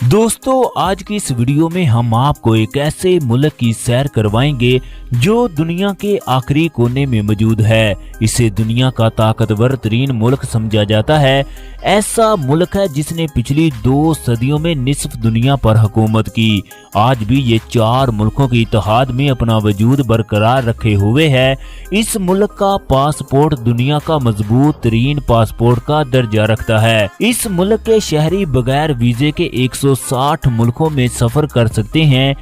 दोस्तों आज की इस वीडियो में हम आपको एक ऐसे मुल्क की सैर करवाएंगे जो दुनिया के आखिरी कोने में मौजूद है। इसे दुनिया का ताकतवर तरीन मुल्क समझा जाता है। ऐसा मुल्क है जिसने पिछली 2 सदियों में निस्फ दुनिया पर हुकूमत की। आज भी ये 4 मुल्कों के इत्तेहाद में अपना वजूद बरकरार रखे हुए है। इस मुल्क का पासपोर्ट दुनिया का मजबूत तरीन पासपोर्ट का दर्जा रखता है। इस मुल्क के शहरी बगैर वीजे के 160 मुल्कों में सफर कर सकते हैं।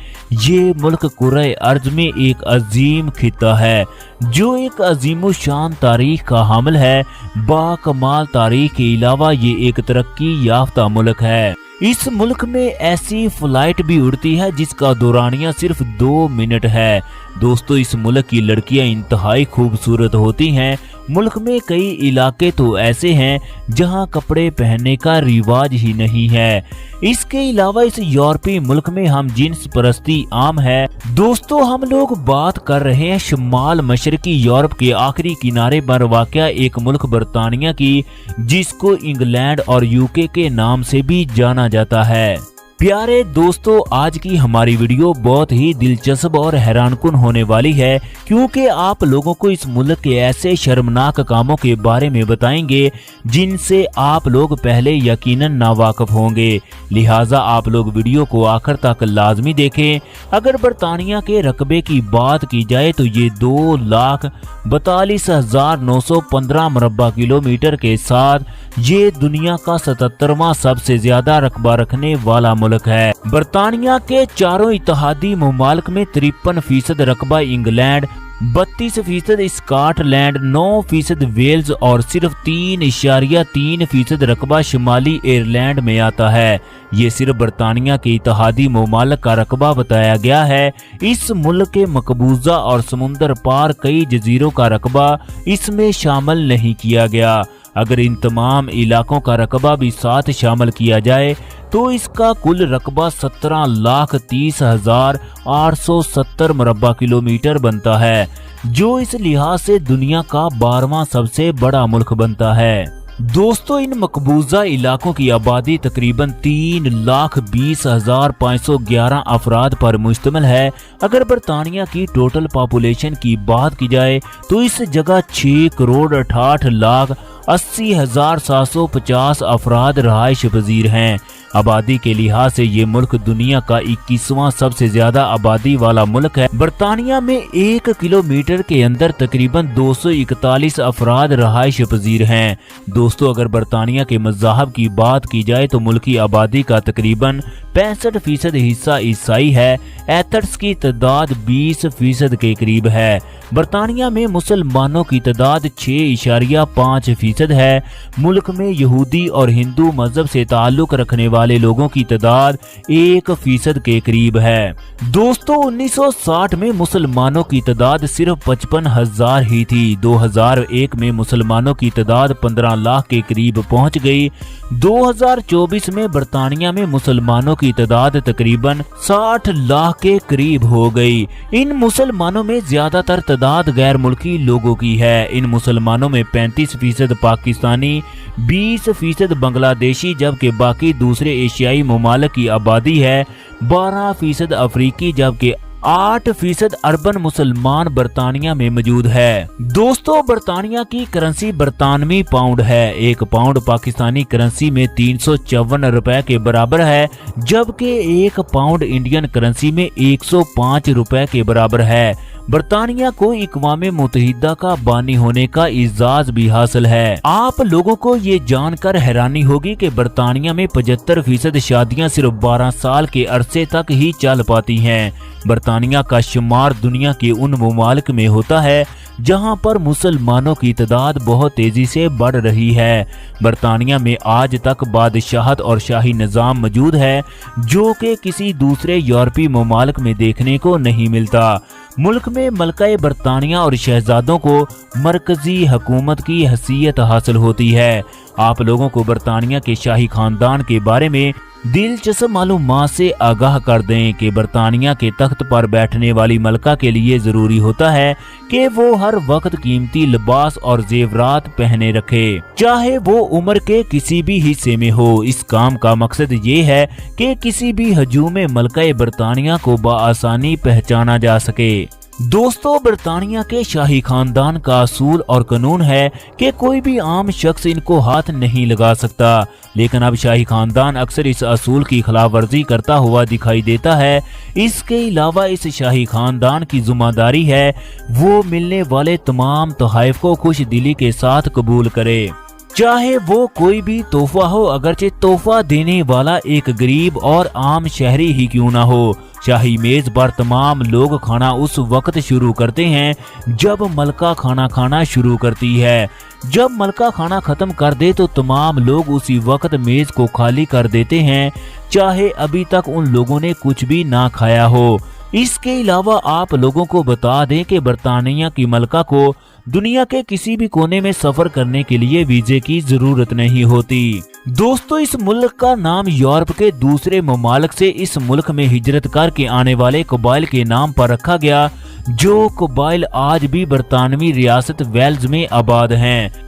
ये मुल्क कुरे अर्ज में एक अजीम खिता है जो एक अजीम शान तारीख का हामिल है। बाकमाल तारीख के अलावा ये एक तरक्की याफ्ता मुल्क है। इस मुल्क में ऐसी फ्लाइट भी उड़ती है जिसका दौरानिया सिर्फ 2 मिनट है। दोस्तों इस मुल्क की लड़कियां इंतहाई खूबसूरत होती हैं। मुल्क में कई इलाके तो ऐसे हैं जहां कपड़े पहनने का रिवाज ही नहीं है। इसके अलावा इस यूरोपीय मुल्क में हम जिन्स परस्ती आम है। दोस्तों हम लोग बात कर रहे हैं शुमाल मशरकी यूरोप के आखिरी किनारे पर वाक़या एक मुल्क बरतानिया की, जिसको इंग्लैंड और यूके के नाम से भी जाना जाता है। प्यारे दोस्तों आज की हमारी वीडियो बहुत ही दिलचस्प और हैरानकुन होने वाली है, क्योंकि आप लोगों को इस मुल्क के ऐसे शर्मनाक कामों के बारे में बताएंगे जिनसे आप लोग पहले यकीनन नावाकिफ होंगे। लिहाजा आप लोग वीडियो को आखिर तक लाजमी देखें। अगर बरतानिया के रकबे की बात की जाए तो ये 2,42,915 मुरब्बा किलोमीटर के साथ ये दुनिया का 77वां सबसे ज्यादा रकबा रखने वाला मुल्क है। बरतानिया के चारों इत्तेहादी ममालिक में 53% रकबा इंग्लैंड, 32% स्कॉटलैंड, 9% वेल्स और सिर्फ 3.3% रकबा शुमाली आयरलैंड में आता है। ये सिर्फ बरतानिया के इत्तेहादी ममालिक का रकबा बताया गया है। इस मुल्क के मकबूजा और समुंदर पार कई जजीरों का रकबा इसमें शामिल नहीं किया गया। अगर इन तमाम इलाकों का रकबा भी साथ शामिल किया जाए तो इसका कुल रकबा 17,30,870 मुरब्बा किलोमीटर बनता है, जो इस लिहाज से दुनिया का 12वां सबसे बड़ा मुल्क बनता है। दोस्तों इन मकबूजा इलाकों की आबादी तकरीबन 3,20,511 अफराद पर मुश्तमिल है। अगर बरतानिया की टोटल पॉपुलेशन की बात की जाए तो इस जगह 6,68,80,750 अफराद रहायश पजीर हैं। आबादी के लिहाज से ये मुल्क दुनिया का 21वां सबसे ज्यादा आबादी वाला मुल्क है। बरतानिया में 1 किलोमीटर के अंदर तकरीबन 241 अफराद रहायश पजीर हैं। दोस्तों अगर बरतानिया के मज़ाहब की बात की जाए तो मुल्क की आबादी का तकरीबन 65% हिस्सा ईसाई है। एथर्स की तादाद 20% के करीब है। बरतानिया में मुसलमानों की तादाद 6.5% है। मुल्क में यहूदी और हिंदू मजहब से ताल्लुक रखने वाले लोगों की तादाद 1% के करीब है। दोस्तों 1960 में मुसलमानों की तादाद सिर्फ 55,000 ही थी। 2001 में मुसलमानों की तादाद 15 लाख के करीब पहुंच गई। 2024 में बरतानिया में मुसलमानों की तादाद तकरीबन 60 लाख के करीब हो गई। इन मुसलमानों में ज्यादातर तादाद गैर मुल्की लोगों की है। इन मुसलमानों में 35% पाकिस्तानी, 20% बांग्लादेशी, जबकि बाकी दूसरे एशियाई ममालिक की आबादी है। 12% अफ्रीकी जबकि 8% अरबन मुसलमान बरतानिया में मौजूद है। दोस्तों बरतानिया की करेंसी बरतानवी पाउंड है। 1 पाउंड पाकिस्तानी करेंसी में 354 रुपए के बराबर है, जबकि 1 पाउंड इंडियन करेंसी में 105 रुपए के बराबर है। बरतानिया को अक़वाम मुत्तहिदा का बानी होने का इजाज़ भी हासिल है। आप लोगों को ये जानकर हैरानी होगी कि बरतानिया में 75% शादियां सिर्फ 12 साल के अरसे तक ही चल पाती हैं। बरतानिया का शुमार दुनिया के उन ममालिक में होता है जहां पर मुसलमानों की तादाद बहुत तेजी से बढ़ रही है। बरतानिया में आज तक बादशाहत और शाही निज़ाम मौजूद है, जो कि किसी दूसरे यूरोपीय ममालिक में देखने को नहीं मिलता। मुल्क में मलका बरतानिया और शहजादों को मरकजी हुकूमत की हैसियत हासिल होती है। आप लोगों को बरतानिया के शाही खानदान के बारे में दिलचस्प मालूमात से आगाह कर दें कि बरतानिया के तख्त पर बैठने वाली मलका के लिए जरूरी होता है कि वो हर वक्त कीमती लिबास और जेवरात पहने रखे, चाहे वो उम्र के किसी भी हिस्से में हो। इस काम का मकसद ये है कि किसी भी हजूम मलका बरतानिया को बआसानी पहचाना जा सके। दोस्तों, बरतानिया के शाही खानदान का असूल और कानून है कि कोई भी आम शख्स इनको हाथ नहीं लगा सकता, लेकिन अब शाही खानदान अक्सर इस असूल की खिलाफवर्जी करता हुआ दिखाई देता है। इसके अलावा इस शाही खानदान की जिम्मेदारी है वो मिलने वाले तमाम तोहफे को खुश दिली के साथ कबूल करे, चाहे वो कोई भी तोहफा हो, अगरचे तोहफा देने वाला एक गरीब और आम शहरी ही क्यों ना हो। शाही मेज पर तमाम लोग खाना उस वक्त शुरू करते हैं जब मलका खाना खाना शुरू करती है। जब मलका खाना खत्म कर दे तो तमाम लोग उसी वक्त मेज को खाली कर देते हैं, चाहे अभी तक उन लोगों ने कुछ भी ना खाया हो। इसके अलावा आप लोगों को बता दें कि बरतानिया की मलका को दुनिया के किसी भी कोने में सफर करने के लिए वीजे की जरूरत नहीं होती। दोस्तों, इस मुल्क का नाम यूरोप के दूसरे ममालिक से इस मुल्क में हिजरत करके आने वाले कबाइल के नाम पर रखा गया, जो कबाइल आज भी बरतानवी रियासत वेल्स में आबाद हैं।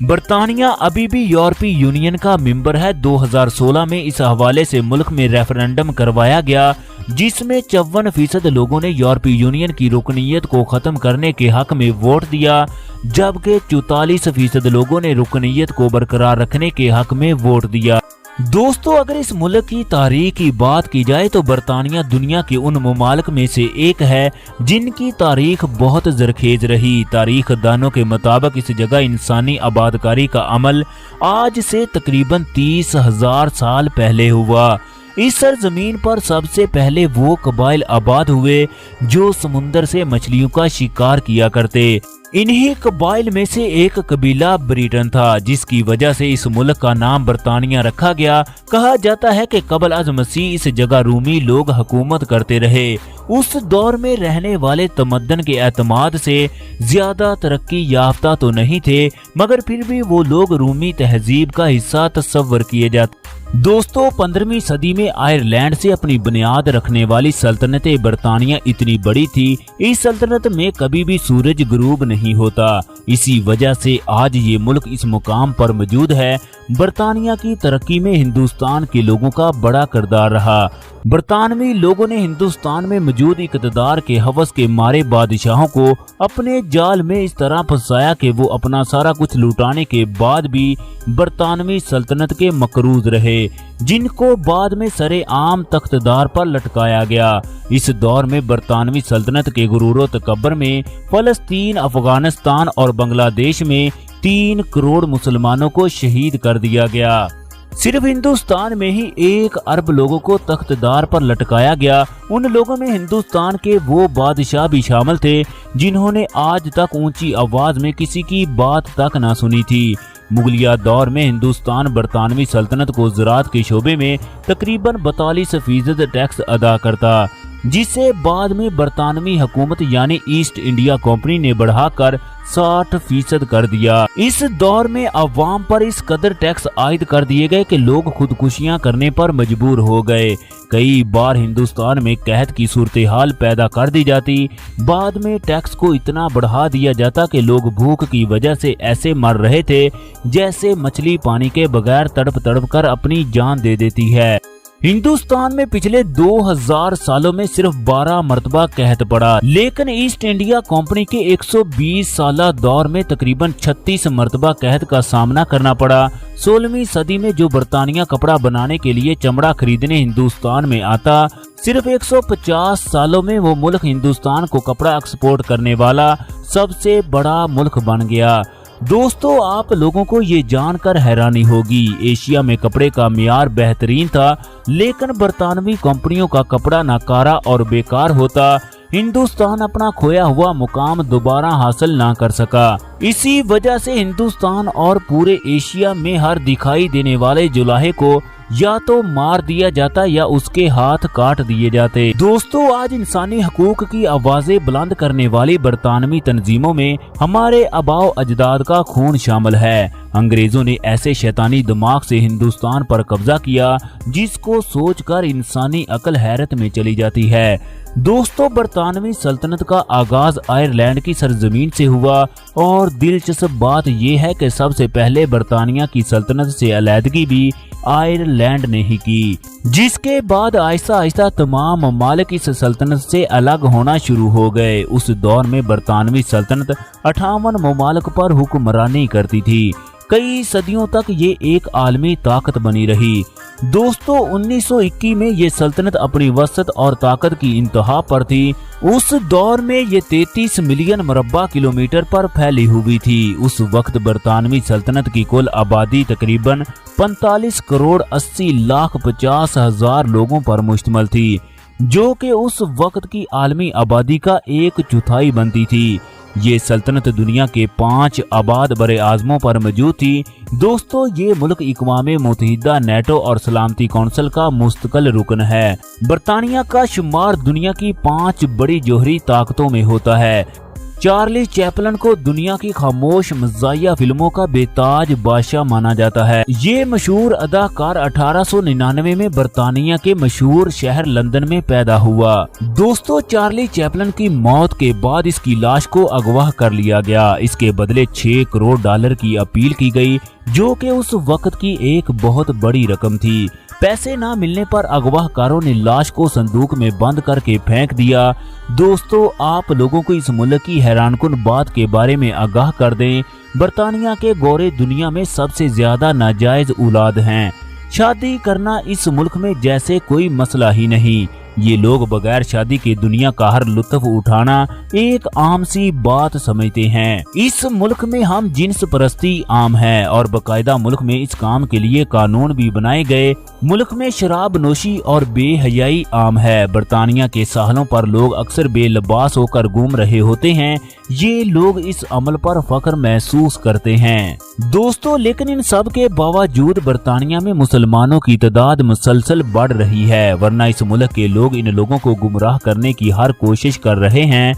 बरतानिया अभी भी यूरोपीय यूनियन का मेंबर है। 2016 में इस हवाले से मुल्क में रेफरेंडम करवाया गया, जिसमें 54% लोगों ने यूरोपीय यूनियन की रुकनीयत को खत्म करने के हक में वोट दिया, जबकि 44% लोगों ने रुकनीयत को बरकरार रखने के हक में वोट दिया। दोस्तों, अगर इस मुल्क की तारीख की बात की जाए तो बरतानिया दुनिया के उन ममालिक में से एक है जिनकी तारीख बहुत जरखेज रही। तारीख दानों के मुताबिक इस जगह इंसानी आबादकारी का अमल आज से तकरीबन 30,000 साल पहले हुआ। इस सरजमीन पर सबसे पहले वो कबाइल आबाद हुए जो समुंदर से मछलियों का शिकार किया करते। इन्हीं कबाइल में से एक कबीला ब्रिटेन था, जिसकी वजह से इस मुल्क का नाम बरतानिया रखा गया। कहा जाता है कि कबल अज मसीह इस जगह रूमी लोग हुकूमत करते रहे। उस दौर में रहने वाले तमद्दन के एतमाद से ज्यादा तरक्की याफ्ता तो नहीं थे, मगर फिर भी वो लोग रूमी तहजीब का हिस्सा तस्वर किए जाते। दोस्तों, 15वीं सदी में आयरलैंड से अपनी बुनियाद रखने वाली सल्तनत बरतानिया इतनी बड़ी थी, इस सल्तनत में कभी भी सूरज गुरूब नहीं होता। इसी वजह से आज ये मुल्क इस मुकाम पर मौजूद है। बरतानिया की तरक्की में हिंदुस्तान के लोगों का बड़ा किरदार रहा। बरतानवी लोगों ने हिंदुस्तान में मौजूद इक़्तिदार के हवस के मारे बादशाहों को अपने जाल में इस तरह फंसाया कि वो अपना सारा कुछ लुटाने के बाद भी बरतानवी सल्तनत के मकरूज रहे, जिनको बाद में सरे आम तख्तदार पर लटकाया गया। इस दौर में बरतानवी सल्तनत के गुरूर तकब्बर में फलस्तीन, अफगानिस्तान और बांग्लादेश में 3 करोड़ मुसलमानों को शहीद कर दिया गया। सिर्फ हिंदुस्तान में ही 1 अरब लोगों को तख्तदार पर लटकाया गया। उन लोगों में हिंदुस्तान के वो बादशाह भी शामिल थे जिन्होंने आज तक ऊंची आवाज में किसी की बात तक ना सुनी थी। मुगलिया दौर में हिंदुस्तान बरतानवी सल्तनत को ज़राअत के शोबे में तकरीबन 42% टैक्स अदा करता, जिसे बाद में बरतानवी हुकूमत यानी ईस्ट इंडिया कंपनी ने बढ़ाकर 60% कर दिया। इस दौर में अवाम पर इस कदर टैक्स आयद कर दिए गए कि लोग खुदकुशियां करने पर मजबूर हो गए। कई बार हिंदुस्तान में कहत की सूरत हाल पैदा कर दी जाती। बाद में टैक्स को इतना बढ़ा दिया जाता कि लोग भूख की वजह से ऐसे मर रहे थे जैसे मछली पानी के बगैर तड़प तड़प कर अपनी जान दे देती है। हिंदुस्तान में पिछले 2000 सालों में सिर्फ 12 मरतबा कहत पड़ा, लेकिन ईस्ट इंडिया कंपनी के 120 साला दौर में तकरीबन 36 मरतबा कहत का सामना करना पड़ा। 16वीं सदी में जो बरतानिया कपड़ा बनाने के लिए चमड़ा खरीदने हिंदुस्तान में आता, सिर्फ 150 सालों में वो मुल्क हिंदुस्तान को कपड़ा एक्सपोर्ट करने वाला सबसे बड़ा मुल्क बन गया। दोस्तों, आप लोगों को ये जानकर हैरानी होगी, एशिया में कपड़े का मियार बेहतरीन था, लेकिन बरतानवी कंपनियों का कपड़ा नाकारा और बेकार होता। हिंदुस्तान अपना खोया हुआ मुकाम दोबारा हासिल ना कर सका। इसी वजह से हिंदुस्तान और पूरे एशिया में हर दिखाई देने वाले जुलाहे को या तो मार दिया जाता या उसके हाथ काट दिए जाते। दोस्तों, आज इंसानी हकूक की आवाजें बुलंद करने वाली बरतानवी तंजीमों में हमारे आबाओ अजदाद का खून शामिल है। अंग्रेजों ने ऐसे शैतानी दिमाग से हिंदुस्तान पर कब्जा किया जिसको सोचकर इंसानी अकल हैरत में चली जाती है। दोस्तों, बरतानवी सल्तनत का आगाज आयरलैंड की सरजमीन से हुआ और दिलचस्प बात यह है कि सबसे पहले बरतानिया की सल्तनत से अलहदगी भी आयरलैंड ने ही की, जिसके बाद आहिस्ता आहिस्ता तमाम ममालिक इस सल्तनत से अलग होना शुरू हो गए। उस दौर में बरतानवी सल्तनत 58 ममालिक पर हुक्मरानी करती थी। कई सदियों तक ये एक आलमी ताकत बनी रही। दोस्तों, 1921 में ये सल्तनत अपनी वसत और ताकत की इंतहा पर थी। उस दौर में ये 33 मिलियन मुरब्बा किलोमीटर पर फैली हुई थी। उस वक्त बरतानवी सल्तनत की कुल आबादी तकरीबन 45 करोड़ 80 लाख 50 हजार लोगों पर मुश्तमिल थी, जो कि उस वक्त की आलमी आबादी का 1/4 बनती थी। ये सल्तनत दुनिया के 5 आबाद बरे आजमों पर मौजूद थी। दोस्तों, ये मुल्क इक़वाम मुत्तहिदा, नेटो और सलामती कौंसिल का मुस्तकिल रुकन है। बरतानिया का शुमार दुनिया की 5 बड़ी जोहरी ताकतों में होता है। चार्ली चैपलन को दुनिया की खामोश मज़ाहिया फिल्मों का बेताज बादशाह माना जाता है। ये मशहूर अदाकार 1899 में बरतानिया के मशहूर शहर लंदन में पैदा हुआ। दोस्तों, चार्ली चैपलन की मौत के बाद इसकी लाश को अगवा कर लिया गया। इसके बदले $6 करोड़ की अपील की गई, जो कि उस वक्त की एक बहुत बड़ी रकम थी। पैसे ना मिलने पर अगवाकारों ने लाश को संदूक में बंद करके फेंक दिया। दोस्तों, आप लोगों को इस मुल्क की हैरानकुन बात के बारे में आगाह कर दें। बरतानिया के गोरे दुनिया में सबसे ज्यादा नाजायज औलाद हैं। शादी करना इस मुल्क में जैसे कोई मसला ही नहीं। ये लोग बगैर शादी के दुनिया का हर लुत्फ उठाना एक आम सी बात समझते हैं। इस मुल्क में हम जिन्स परस्ती आम है और बकायदा मुल्क में इस काम के लिए कानून भी बनाए गए। मुल्क में शराब नोशी और बेहयाई आम है। बरतानिया के साहलों पर लोग अक्सर बेलबास होकर घूम रहे होते हैं। ये लोग इस अमल पर फख्र महसूस करते हैं। दोस्तों, लेकिन इन सब के बावजूद बरतानिया में मुसलमानों की तादाद मुसलसल बढ़ रही है, वरना इस मुल्क के लोग इन लोगों को गुमराह करने की हर कोशिश कर रहे हैं।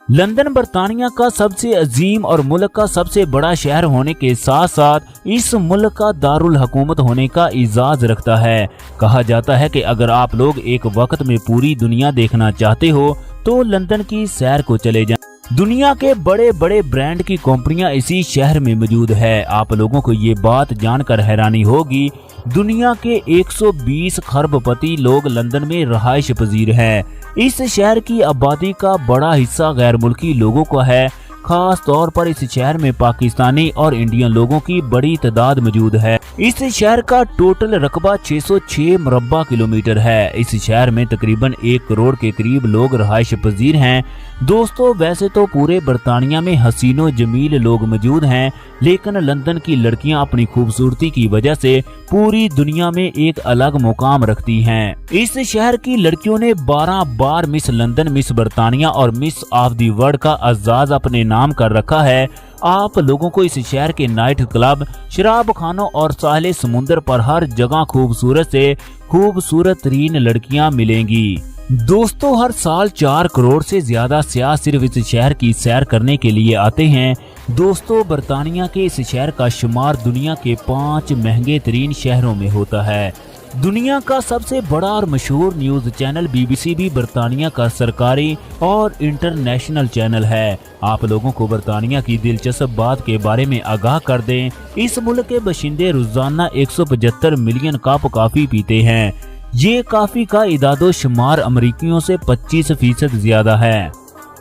लंदन बरतानिया का सबसे अजीम और मुल्क का सबसे बड़ा शहर होने के साथ साथ इस मुल्क का दारुल हुकूमत होने का इजाज रखता है। कहा जाता है कि अगर आप लोग एक वक्त में पूरी दुनिया देखना चाहते हो तो लंदन की सैर को चले जाएं। दुनिया के बड़े बड़े ब्रांड की कंपनियां इसी शहर में मौजूद है। आप लोगों को ये बात जानकर हैरानी होगी, दुनिया के 120 खरबपति लोग लंदन में रहायश पजीर हैं। इस शहर की आबादी का बड़ा हिस्सा गैर मुल्की लोगों का है। खास तौर पर इस शहर में पाकिस्तानी और इंडियन लोगों की बड़ी तादाद मौजूद है। इस शहर का टोटल रकबा 606 मुरब्बा किलोमीटर है। इस शहर में तकरीबन 1 करोड़ के करीब लोग रहायश पजीर हैं। दोस्तों, वैसे तो पूरे बरतानिया में हसीनो जमील लोग मौजूद हैं, लेकिन लंदन की लड़कियां अपनी खूबसूरती की वजह से पूरी दुनिया में एक अलग मुकाम रखती हैं। इस शहर की लड़कियों ने 12 बार मिस लंदन, मिस बरतानिया और मिस ऑफ द वर्ल्ड का एजाज अपने नाम कर रखा है। आप लोगों को इस शहर के नाइट क्लब, शराब खानों और साहिल समुंदर पर हर जगह खूबसूरत से खूबसूरत तरीन लड़कियां मिलेंगी। दोस्तों, हर साल 4 करोड़ से ज्यादा सियाह सिर्फ इस शहर की सैर करने के लिए आते हैं। दोस्तों, बरतानिया के इस शहर का शुमार दुनिया के 5 महंगे तरीन शहरों में होता है। दुनिया का सबसे बड़ा और मशहूर न्यूज चैनल BBC भी बरतानिया का सरकारी और इंटरनेशनल चैनल है। आप लोगों को बरतानिया की दिलचस्प बात के बारे में आगाह कर दें। इस मुल्क के बशिंदे रोजाना 175 मिलियन कप कॉफी पीते हैं। ये कॉफी का इदादो शुमार अमरीकियों से 25% ज्यादा है।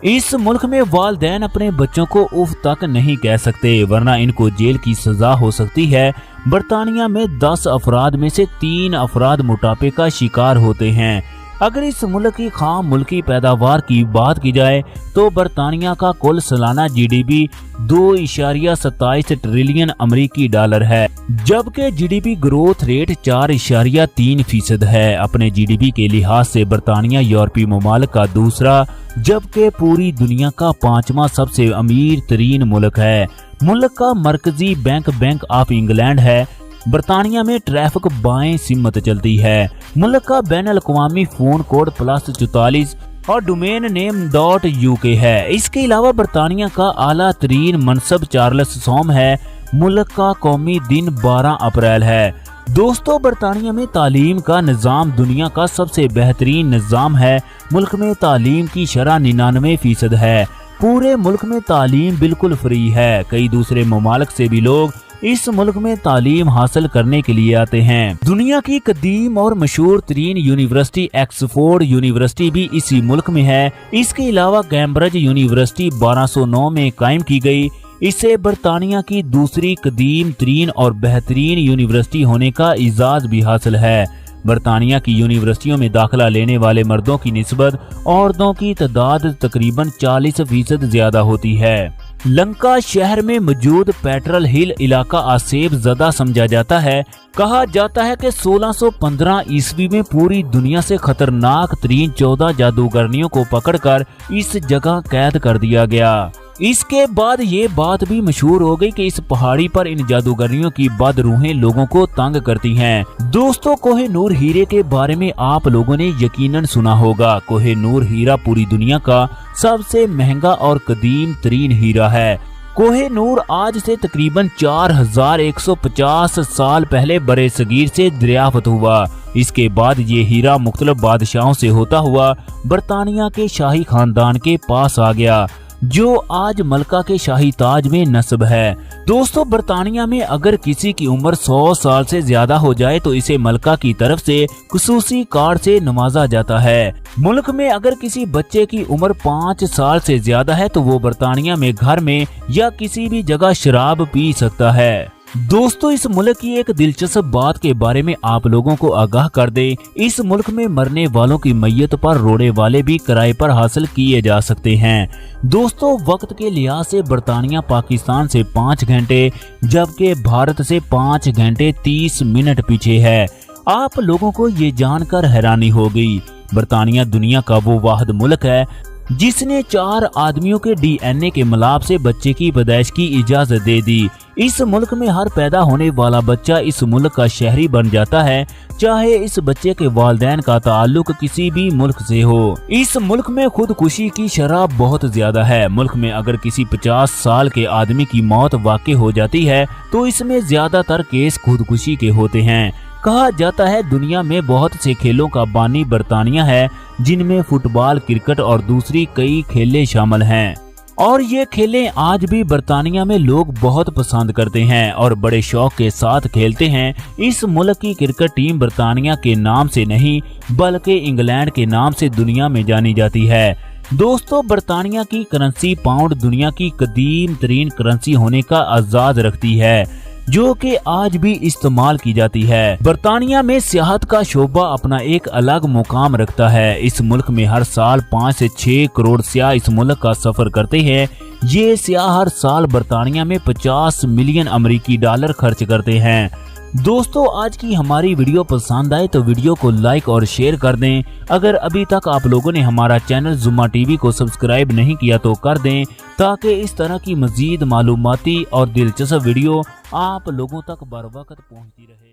इस मुल्क में वालिदैन अपने बच्चों को उफ तक नहीं कह सकते, वरना इनको जेल की सजा हो सकती है। बरतानिया में 10 अफराद में से 3 अफराद मोटापे का शिकार होते हैं। अगर इस मुल्क की खाम मुल्की पैदावार की बात की जाए तो बरतानिया का कुल सालाना GDP 2.27 ट्रिलियन अमेरिकी डॉलर है, जबकि GDP ग्रोथ रेट 4.3% है। अपने GDP के लिहाज से बरतानिया यूरोपीय ममालिक का दूसरा, जबकि पूरी दुनिया का 5वां सबसे अमीर तरीन मुल्क है। मुल्क का मरकजी बैंक बैंक ऑफ इंग्लैंड है। برطانیہ میں ٹریفک बाएं सिमत चलती है। मुल्क का बैन अल-अक़वामी फ़ोन कोड +44 और डोमेन नेम .uk है। इसके अलावा बरतानिया का आला तरीन मनसब चार्ल्स सोम है। मुल्क का कौमी दिन 12 अप्रैल है। दोस्तों, बरतानिया में तालीम का निज़ाम दुनिया का सबसे बेहतरीन निज़ाम है। मुल्क में तालीम की शरह 99% है। पूरे मुल्क में तालीम बिल्कुल फ्री है। कई दूसरे ममालिक से भी लोग इस मुल्क में तालीम हासिल करने के लिए आते हैं। दुनिया की कदीम और मशहूर तरीन यूनिवर्सिटी ऑक्सफोर्ड यूनिवर्सिटी भी इसी मुल्क में है। इसके अलावा कैम्ब्रिज यूनिवर्सिटी 1209 में कायम की गई। इसे बरतानिया की दूसरी कदीम तरीन और बेहतरीन यूनिवर्सिटी होने का इजाज़ भी हासिल है। बरतानिया की यूनिवर्सिटियों में दाखिला लेने वाले मर्दों की निस्बत औरतों की तादाद तकरीबन 40% ज्यादा होती है। लंका शहर में मौजूद पेट्रोल हिल इलाका आसेब ज़दा समझा जाता है। कहा जाता है कि 1615 ईस्वी में पूरी दुनिया से खतरनाक तरीन 14 जादूगरनियों को पकड़कर इस जगह कैद कर दिया गया। इसके बाद ये बात भी मशहूर हो गई कि इस पहाड़ी पर इन जादूगरियों की बदरूहें लोगों को तंग करती हैं। दोस्तों, कोहिनूर हीरे के बारे में आप लोगों ने यकीनन सुना होगा। कोहिनूर हीरा पूरी दुनिया का सबसे महंगा और कदीम तरीन हीरा है। कोहिनूर आज से तकरीबन 4150 साल पहले बरे सगीर से दरियाफ्त हुआ। इसके बाद ये हीरा मुख्तलिफ बादशाहों से होता हुआ बरतानिया के शाही खानदान के पास आ गया, जो आज मलका के शाही ताज में नस्ब है। दोस्तों, बरतानिया में अगर किसी की उम्र 100 साल से ज्यादा हो जाए तो इसे मलका की तरफ से खुसूसी कार्ड से नवाजा जाता है। मुल्क में अगर किसी बच्चे की उम्र 5 साल से ज्यादा है तो वो बरतानिया में घर में या किसी भी जगह शराब पी सकता है। दोस्तों, इस मुल्क की एक दिलचस्प बात के बारे में आप लोगों को आगाह कर दें। इस मुल्क में मरने वालों की मैयत पर रोने वाले भी किराए पर हासिल किए जा सकते हैं। दोस्तों, वक्त के लिहाज से बरतानिया पाकिस्तान से 5 घंटे जबकि भारत से 5 घंटे 30 मिनट पीछे है। आप लोगों को ये जानकर हैरानी होगी, बरतानिया दुनिया का वो वाहिद मुल्क है जिसने 4 आदमियों के DNA के मिलाप से बच्चे की पैदाइश की इजाजत दे दी। इस मुल्क में हर पैदा होने वाला बच्चा इस मुल्क का शहरी बन जाता है, चाहे इस बच्चे के वालिदैन का ताल्लुक किसी भी मुल्क से हो। इस मुल्क में खुदकुशी की शरह बहुत ज्यादा है। मुल्क में अगर किसी 50 साल के आदमी की मौत वाक़ई हो जाती है तो इसमें ज्यादातर केस खुदकुशी के होते हैं। कहा जाता है दुनिया में बहुत से खेलों का बानी बरतानिया है, जिनमें फुटबॉल, क्रिकेट और दूसरी कई खेलें शामिल हैं। और ये खेलें आज भी बरतानिया में लोग बहुत पसंद करते हैं और बड़े शौक के साथ खेलते हैं। इस मुल्क की क्रिकेट टीम बरतानिया के नाम से नहीं बल्कि इंग्लैंड के नाम से दुनिया में जानी जाती है। दोस्तों, बरतानिया की करेंसी पाउंड दुनिया की कदीम तरीन करेंसी होने का एजाज रखती है, जो कि आज भी इस्तेमाल की जाती है। बरतानिया में सियाहत का शोबा अपना एक अलग मुकाम रखता है। इस मुल्क में हर साल 5 से 6 करोड़ सियाह इस मुल्क का सफर करते हैं। ये सियाह हर साल बरतानिया में 50 मिलियन अमेरिकी डॉलर खर्च करते हैं। दोस्तों, आज की हमारी वीडियो पसंद आए तो वीडियो को लाइक और शेयर कर दें। अगर अभी तक आप लोगों ने हमारा चैनल जुम्मा टीवी को सब्सक्राइब नहीं किया तो कर दें, ताकि इस तरह की मजीद मालूमाती और दिलचस्प वीडियो आप लोगों तक बर वक्त पहुंचती रहे।